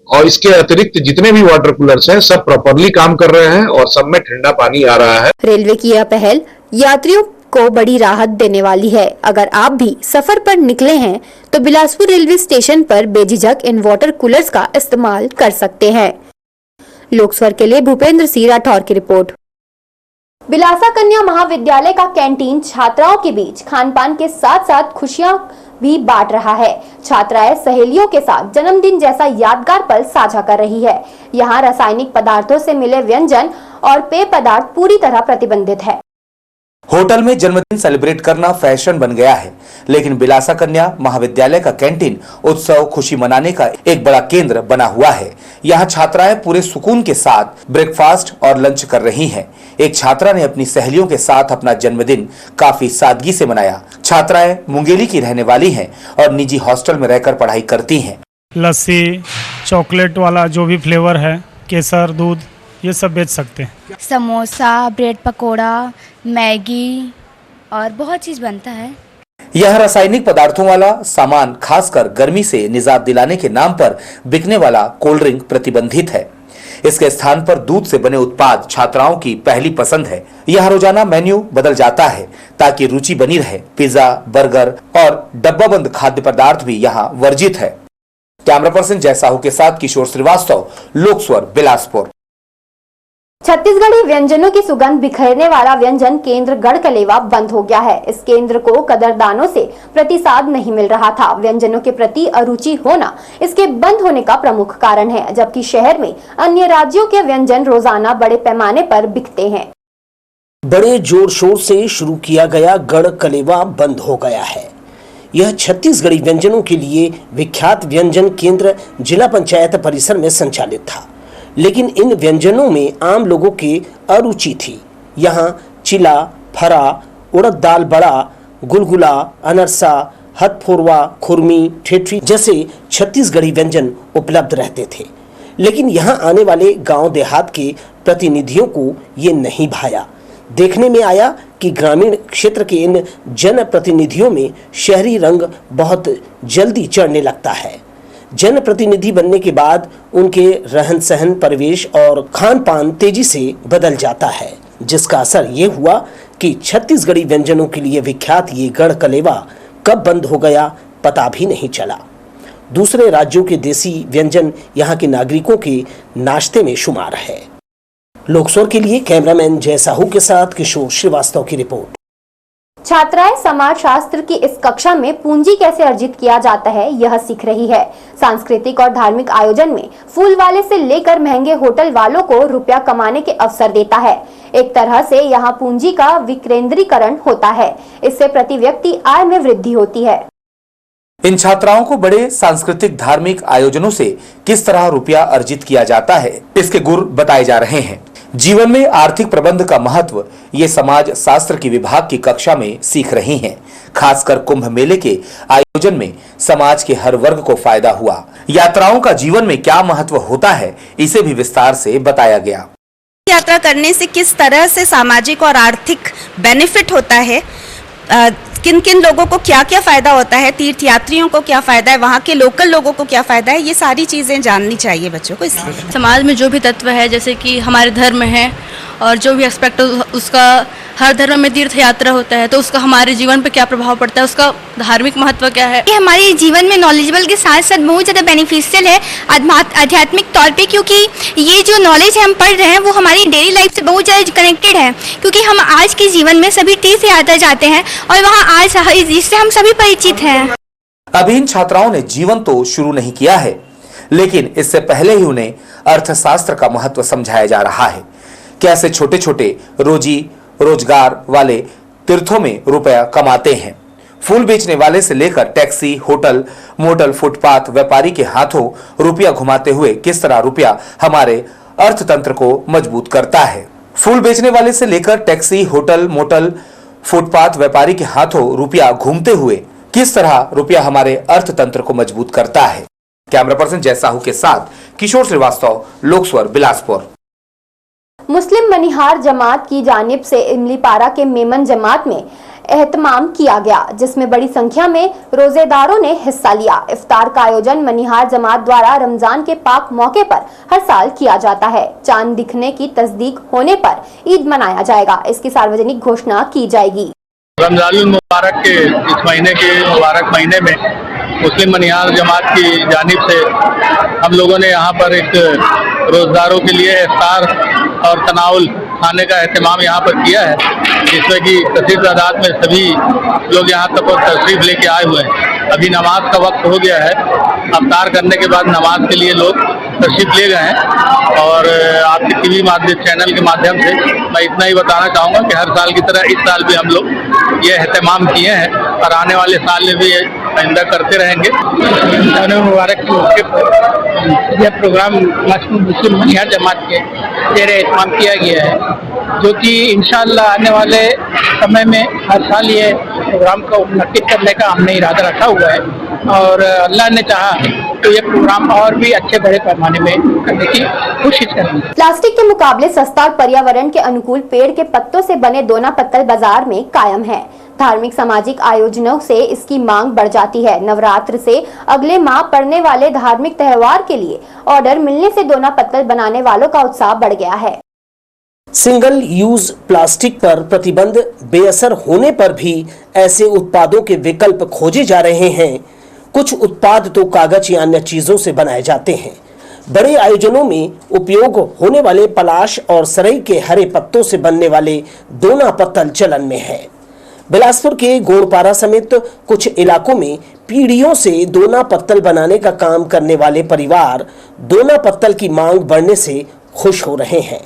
और इसके अतिरिक्त जितने भी वाटर कूलर्स हैं सब प्रॉपरली काम कर रहे हैं और सब में ठंडा पानी आ रहा है। रेलवे की यह पहल यात्रियों को बड़ी राहत देने वाली है। अगर आप भी सफर पर निकले हैं तो बिलासपुर रेलवे स्टेशन पर बेझिझक इन वाटर कूलर्स का इस्तेमाल कर सकते हैं। लोकस्वर के लिए भूपेंद्र सिंह राठौर की रिपोर्ट। बिलासा कन्या महाविद्यालय का कैंटीन छात्राओं के बीच खान पान के साथ साथ खुशियां भी बांट रहा है। छात्राएं सहेलियों के साथ जन्मदिन जैसा यादगार पल साझा कर रही है। यहाँ रासायनिक पदार्थों से मिले व्यंजन और पेय पदार्थ पूरी तरह प्रतिबंधित है। होटल में जन्मदिन सेलिब्रेट करना फैशन बन गया है, लेकिन बिलासा कन्या महाविद्यालय का कैंटीन उत्सव खुशी मनाने का एक बड़ा केंद्र बना हुआ है। यहाँ छात्राएं पूरे सुकून के साथ ब्रेकफास्ट और लंच कर रही हैं। एक छात्रा ने अपनी सहेलियों के साथ अपना जन्मदिन काफी सादगी से मनाया। छात्राएं मुंगेली की रहने वाली हैं और निजी हॉस्टल में रहकर पढ़ाई करती हैं। लस्सी, चॉकलेट वाला जो भी फ्लेवर है, केसर, दूध, ये सब बेच सकते हैं। समोसा, ब्रेड पकोड़ा, मैगी और बहुत चीज बनता है। यह रासायनिक पदार्थों वाला सामान खासकर गर्मी से निजात दिलाने के नाम पर बिकने वाला कोल्ड ड्रिंक प्रतिबंधित है। इसके स्थान पर दूध से बने उत्पाद छात्राओं की पहली पसंद है। यह रोजाना मेन्यू बदल जाता है ताकि रुचि बनी रहे। पिज्जा, बर्गर और डब्बाबंद खाद्य पदार्थ भी यहाँ वर्जित है। कैमरा पर्सन जय साहू के साथ किशोर श्रीवास्तव, लोकस्वर, बिलासपुर। छत्तीसगढ़ी व्यंजनों की सुगंध बिखेरने वाला व्यंजन केंद्र गढ़कलेवा बंद हो गया है। इस केंद्र को कदरदानों से प्रतिसाद नहीं मिल रहा था। व्यंजनों के प्रति अरुचि होना इसके बंद होने का प्रमुख कारण है, जबकि शहर में अन्य राज्यों के व्यंजन रोजाना बड़े पैमाने पर बिकते हैं। बड़े जोर शोर से शुरू किया गया गढ़कलेवा बंद हो गया है। यह छत्तीसगढ़ी व्यंजनों के लिए विख्यात व्यंजन केंद्र जिला पंचायत परिसर में संचालित था, लेकिन इन व्यंजनों में आम लोगों की अरुचि थी। यहाँ चिला, फरा, उड़द दाल बड़ा, गुलगुला, अनरसा, हथफोरवा, खुरमी, ठेठरी जैसे छत्तीसगढ़ी व्यंजन उपलब्ध रहते थे, लेकिन यहाँ आने वाले गांव देहात के प्रतिनिधियों को ये नहीं भाया। देखने में आया कि ग्रामीण क्षेत्र के इन जनप्रतिनिधियों में शहरी रंग बहुत जल्दी चढ़ने लगता है। जनप्रतिनिधि बनने के बाद उनके रहन सहन, परिवेश और खान पान तेजी से बदल जाता है, जिसका असर ये हुआ कि छत्तीसगढ़ी व्यंजनों के लिए विख्यात ये गढ़कलेवा कब बंद हो गया पता भी नहीं चला। दूसरे राज्यों के देसी व्यंजन यहाँ के नागरिकों के नाश्ते में शुमार है। लोकस्वर के लिए कैमरामैन जय साहू के साथ किशोर श्रीवास्तव की रिपोर्ट। छात्राएं समाज शास्त्र की इस कक्षा में पूंजी कैसे अर्जित किया जाता है यह सीख रही है। सांस्कृतिक और धार्मिक आयोजन में फूल वाले से लेकर महंगे होटल वालों को रुपया कमाने के अवसर देता है। एक तरह से यहाँ पूंजी का विकेंद्रीकरण होता है। इससे प्रति व्यक्ति आय में वृद्धि होती है। इन छात्राओं को बड़े सांस्कृतिक धार्मिक आयोजनों से किस तरह रुपया अर्जित किया जाता है, इसके गुर बताए जा रहे हैं। जीवन में आर्थिक प्रबंध का महत्व ये समाज शास्त्र की विभाग की कक्षा में सीख रही हैं। खासकर कुंभ मेले के आयोजन में समाज के हर वर्ग को फायदा हुआ। यात्राओं का जीवन में क्या महत्व होता है, इसे भी विस्तार से बताया गया। यात्रा करने से किस तरह से सामाजिक और आर्थिक बेनिफिट होता है, किन किन लोगों को क्या क्या फायदा होता है, तीर्थयात्रियों को क्या फायदा है, वहाँ के लोकल लोगों को क्या फायदा है, ये सारी चीज़ें जाननी चाहिए बच्चों को। इसलिए समाज में जो भी तत्व है, जैसे कि हमारे धर्म है और जो भी एस्पेक्ट उसका, हर धर्म में तीर्थ यात्रा होता है तो उसका हमारे जीवन पे क्या प्रभाव पड़ता है, उसका धार्मिक महत्व क्या है। ये हमारे जीवन में नॉलेजेबल के साथ साथ बहुत ज़्यादा बेनिफिशियल है आध्यात्मिक तौर पे, क्योंकि ये जो नॉलेज हम पढ़ रहे हैं वो हमारी डेली लाइफ से बहुत ज़्यादा कनेक्टेड है। क्योंकि हम आज के जीवन में सभी तीर्थ यात्रा जाते हैं और वहाँ आज जिससे हम सभी परिचित हैं। अभी इन छात्राओं ने जीवन तो शुरू नहीं किया है, लेकिन इससे पहले ही उन्हें अर्थशास्त्र का महत्व समझाया जा रहा है। कैसे छोटे छोटे रोजी रोजगार वाले तीर्थों में रुपया कमाते हैं। फूल बेचने वाले से लेकर टैक्सी, होटल, मोटल, फुटपाथ व्यापारी के हाथों रुपया घुमाते हुए किस तरह रुपया हमारे अर्थतंत्र को मजबूत करता है। फूल बेचने वाले से लेकर टैक्सी, होटल, मोटल, फुटपाथ व्यापारी के हाथों रुपया घूमते हुए किस तरह रुपया हमारे अर्थतंत्र को मजबूत करता है। कैमरा पर्सन जय साहू के साथ किशोर श्रीवास्तव, लोकस्वर, बिलासपुर। मुस्लिम मनिहार जमात की जानिब से इमलीपारा के मेमन जमात में एहतमाम किया गया, जिसमें बड़ी संख्या में रोजेदारों ने हिस्सा लिया। इफ्तार का आयोजन मनिहार जमात द्वारा रमजान के पाक मौके पर हर साल किया जाता है। चांद दिखने की तस्दीक होने पर ईद मनाया जाएगा, इसकी सार्वजनिक घोषणा की जाएगी। रमजानुल मुबारक के इस महीने के मुबारक महीने में मुस्लिम मनिहार जमात की जानिब से हम लोगों ने यहाँ पर एक रोजदारों के लिए इफ्तार और तनाउल खाने का एहतमाम यहाँ पर किया है, जिसमें कि कसीर तादाद में सभी लोग यहाँ तक तशरीफ लेके आए हुए हैं। अभी नमाज का वक्त हो गया है, अफ्तार करने के बाद नमाज के लिए लोग तशरीफ ले गए हैं। और आपके टीवी चैनल के माध्यम से मैं इतना ही बताना चाहूँगा कि हर साल की तरह इस साल भी हम लोग ये एहतमाम किए हैं और आने वाले साल में भी आइंदा करते रहेंगे। मुबारक के मौके पर यह प्रोग्राम मुस्लिम मनिहार जमात के जेर एहतमाम किया गया है, जो कि इंशाअल्लाह आने वाले समय में हर साल ये प्रोग्राम को मुनक्किद करने का हमने इरादा रखा हुआ है और अल्लाह ने चाहा तो ये प्रोग्राम और भी अच्छे बड़े पैमाने में करने की कोशिश करेंगे। प्लास्टिक के मुकाबले सस्ता और पर्यावरण के अनुकूल पेड़ के पत्तों से बने दोना पत्तल बाजार में कायम है। धार्मिक सामाजिक आयोजनों से इसकी मांग बढ़ जाती है। नवरात्र से अगले माह पड़ने वाले धार्मिक त्योहार के लिए ऑर्डर मिलने से दोना पत्तल बनाने वालों का उत्साह बढ़ गया है। सिंगल यूज प्लास्टिक पर प्रतिबंध बेअसर होने पर भी ऐसे उत्पादों के विकल्प खोजे जा रहे हैं। कुछ उत्पाद तो कागज या अन्य चीजों से बनाए जाते हैं। बड़े आयोजनों में उपयोग होने वाले पलाश और सरई के हरे पत्तों से बनने वाले दोना पत्तल चलन में है। बिलासपुर के गोड़पारा समेत कुछ इलाकों में पीढ़ियों से दोना पत्तल बनाने का काम करने वाले परिवार दोना पत्तल की मांग बढ़ने से खुश हो रहे हैं।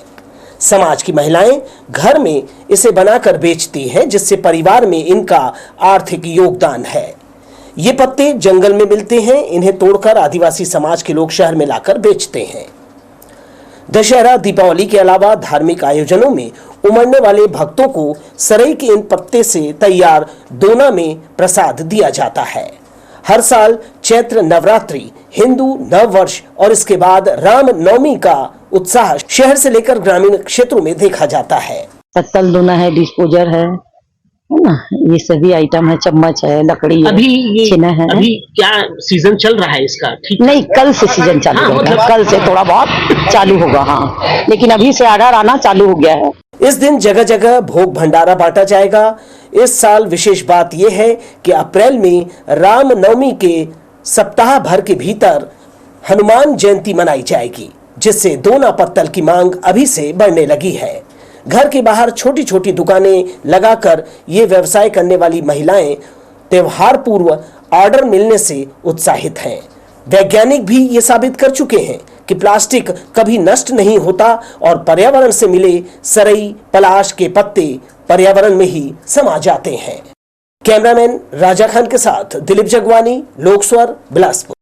समाज की महिलाएं घर में इसे बनाकर बेचती हैं, जिससे परिवार में इनका आर्थिक योगदान है। ये पत्ते जंगल में मिलते हैं, इन्हें तोड़कर आदिवासी समाज के लोग शहर में लाकर बेचते हैं। दशहरा, दीपावली के अलावा धार्मिक आयोजनों में उमड़ने वाले भक्तों को सरई के इन पत्ते से तैयार दोना में प्रसाद दिया जाता है। हर साल चैत्र नवरात्रि, हिंदू नव वर्ष और इसके बाद राम नवमी का उत्साह शहर से लेकर ग्रामीण क्षेत्रों में देखा जाता है। पत्तल दोना है, डिस्पोजर है ना, ये सभी आइटम है, चम्मच है, लकड़ी है, अभी ये छिना है। अभी क्या सीजन चल रहा है इसका? ठीक नहीं, कल से सीजन चालू होगा। मतलब कल से थोड़ा बहुत चालू होगा, हाँ, लेकिन अभी से ऑर्डर आना चालू हो गया है। इस दिन जगह जगह भोग भंडारा बांटा जाएगा। इस साल विशेष बात यह है कि अप्रैल में राम नवमी के सप्ताह भर के भीतर हनुमान जयंती मनाई जाएगी, जिससे दोना पत्तल की मांग अभी से बढ़ने लगी है। घर के बाहर छोटी छोटी दुकानें लगाकर ये व्यवसाय करने वाली महिलाएं त्योहार पूर्व ऑर्डर मिलने से उत्साहित हैं। वैज्ञानिक भी ये साबित कर चुके हैं कि प्लास्टिक कभी नष्ट नहीं होता और पर्यावरण से मिले सरई, पलाश के पत्ते पर्यावरण में ही समा जाते हैं। कैमरामैन राजा खान के साथ दिलीप जगवानी, लोकस्वर, बिलासपुर।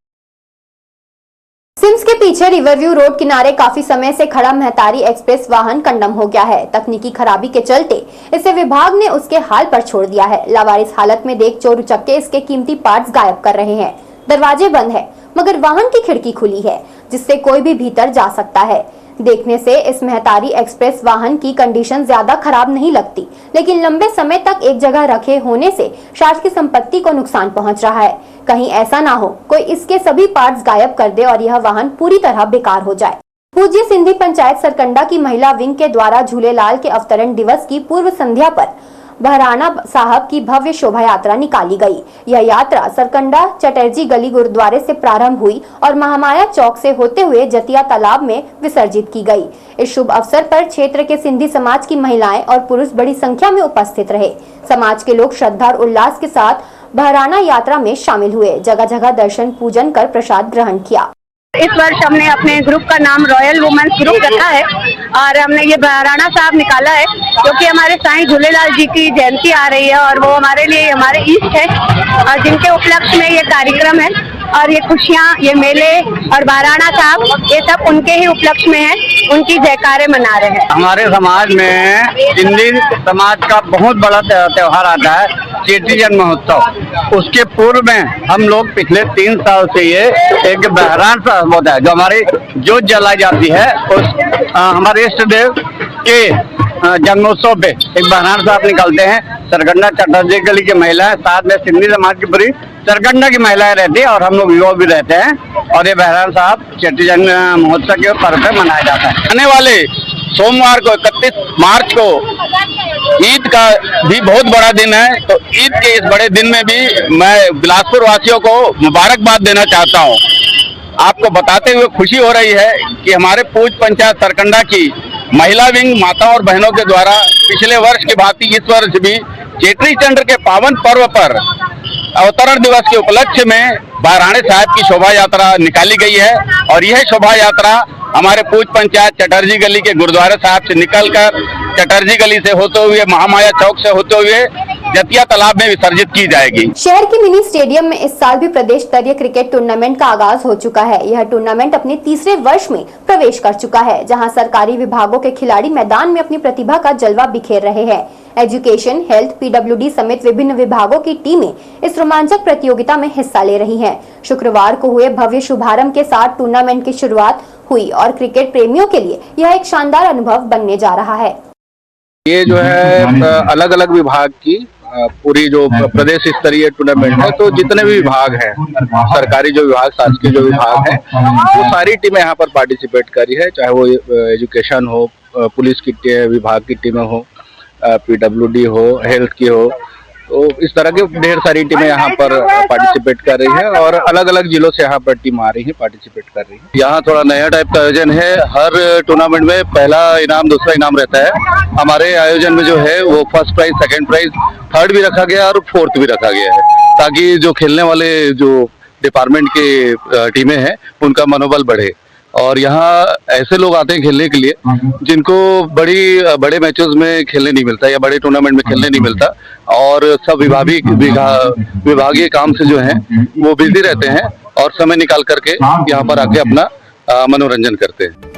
सिम्स के पीछे रिवरव्यू रोड किनारे काफी समय से खड़ा महतारी एक्सप्रेस वाहन कंडम हो गया है। तकनीकी खराबी के चलते इसे विभाग ने उसके हाल पर छोड़ दिया है। लावारिस हालत में देख चोर उचक्के इसके कीमती पार्ट्स गायब कर रहे हैं। दरवाजे बंद है मगर वाहन की खिड़की खुली है, जिससे कोई भी भीतर जा सकता है। देखने से इस महतारी एक्सप्रेस वाहन की कंडीशन ज्यादा खराब नहीं लगती, लेकिन लंबे समय तक एक जगह रखे होने से शासकीय संपत्ति को नुकसान पहुंच रहा है। कहीं ऐसा ना हो कोई इसके सभी पार्ट्स गायब कर दे और यह वाहन पूरी तरह बेकार हो जाए। पूज्य सिंधी पंचायत सरकंडा की महिला विंग के द्वारा झूलेलाल के अवतरण दिवस की पूर्व संध्या पर बहराना साहब की भव्य शोभा यात्रा निकाली गई। यह यात्रा सरकंडा चटर्जी गली गुरुद्वारे से प्रारंभ हुई और महामाया चौक से होते हुए जतिया तालाब में विसर्जित की गई। इस शुभ अवसर पर क्षेत्र के सिंधी समाज की महिलाएं और पुरुष बड़ी संख्या में उपस्थित रहे। समाज के लोग श्रद्धा और उल्लास के साथ बहराना यात्रा में शामिल हुए। जगह जगह दर्शन पूजन कर प्रसाद ग्रहण किया। इस वर्ष हमने अपने ग्रुप का नाम रॉयल वुमेन्स ग्रुप रखा है और हमने ये राणा साहब निकाला है क्योंकि हमारे साईं झूलेलाल जी की जयंती आ रही है और वो हमारे लिए हमारे ईष्ट है और जिनके उपलक्ष्य में ये कार्यक्रम है और ये खुशियाँ, ये मेले और राणा साहब ये सब उनके ही उपलक्ष्य में है, उनकी जयकारे मना रहे हैं। हमारे समाज में हिंदी समाज का बहुत बड़ा त्योहार आता है चेटी जन्म महोत्सव। उसके पूर्व में हम लोग पिछले 3 साल से ये एक बहरान साहब होता है जो हमारी जोत जलाई जाती है उस हमारे इष्ट देव के जन्मोत्सव पे एक बहरान साहब निकलते हैं। सरगंडा चटर्जी गली की महिलाएं, साथ में सिंधी समाज की पूरी सरगंडा की महिलाएं रहती है और हम लोग युवा भी रहते हैं और ये बहरान साहब चेटी जन्म महोत्सव के पर्व पे मनाया जाता है। आने वाले सोमवार को 31 मार्च को ईद का भी बहुत बड़ा दिन है, तो ईद के इस बड़े दिन में भी मैं बिलासपुर वासियों को मुबारकबाद देना चाहता हूँ। आपको बताते हुए खुशी हो रही है कि हमारे पूज पंचायत सरकंडा की महिला विंग माताओं और बहनों के द्वारा पिछले वर्ष की भांति इस वर्ष भी चेटी चंद्र के पावन पर्व पर अवतरण दिवस के उपलक्ष्य में बहराणे साहब की शोभा यात्रा निकाली गई है और यह शोभा यात्रा हमारे पूज पंचायत चटर्जी गली के गुरुद्वारा साहब से निकलकर चटर्जी गली से होते हुए महामाया चौक से होते हुए जतिया तालाब में विसर्जित की जाएगी। शहर के मिनी स्टेडियम में इस साल भी प्रदेश स्तरीय क्रिकेट टूर्नामेंट का आगाज हो चुका है। यह टूर्नामेंट अपने तीसरे वर्ष में प्रवेश कर चुका है, जहां सरकारी विभागों के खिलाड़ी मैदान में अपनी प्रतिभा का जलवा बिखेर रहे हैं। एजुकेशन, हेल्थ, पीडब्ल्यूडी समेत विभिन्न विभागों की टीमें इस रोमांचक प्रतियोगिता में हिस्सा ले रही हैं। शुक्रवार को हुए भव्य शुभारंभ के साथ टूर्नामेंट की शुरुआत हुई और क्रिकेट प्रेमियों के लिए यह एक शानदार अनुभव बनने जा रहा है। ये जो है अलग अलग विभाग की पूरी जो प्रदेश स्तरीय टूर्नामेंट है, तो जितने भी विभाग हैं, सरकारी जो विभाग, शासकीय जो विभाग हैं, वो सारी टीमें यहाँ पर पार्टिसिपेट कर रही है, चाहे वो एजुकेशन हो, पुलिस की विभाग की टीमें हो, पीडब्ल्यूडी हो, हेल्थ की हो, तो इस तरह की ढेर सारी टीमें यहाँ पर पार्टिसिपेट कर रही है और अलग अलग जिलों से यहाँ पर टीम आ रही है, पार्टिसिपेट कर रही है। यहाँ थोड़ा नया टाइप का आयोजन है, हर टूर्नामेंट में पहला इनाम, दूसरा इनाम रहता है। हमारे आयोजन में जो है वो first prize, second prize, third भी रखा गया और फोर्थ भी रखा गया है, ताकि जो खेलने वाले जो डिपार्टमेंट के टीमें हैं उनका मनोबल बढ़े। और यहाँ ऐसे लोग आते हैं खेलने के लिए जिनको बड़े मैचेस में खेलने नहीं मिलता या बड़े टूर्नामेंट में खेलने नहीं मिलता, और सब विभागीय काम से जो है वो बिजी रहते हैं और समय निकाल करके यहाँ पर आके अपना मनोरंजन करते हैं।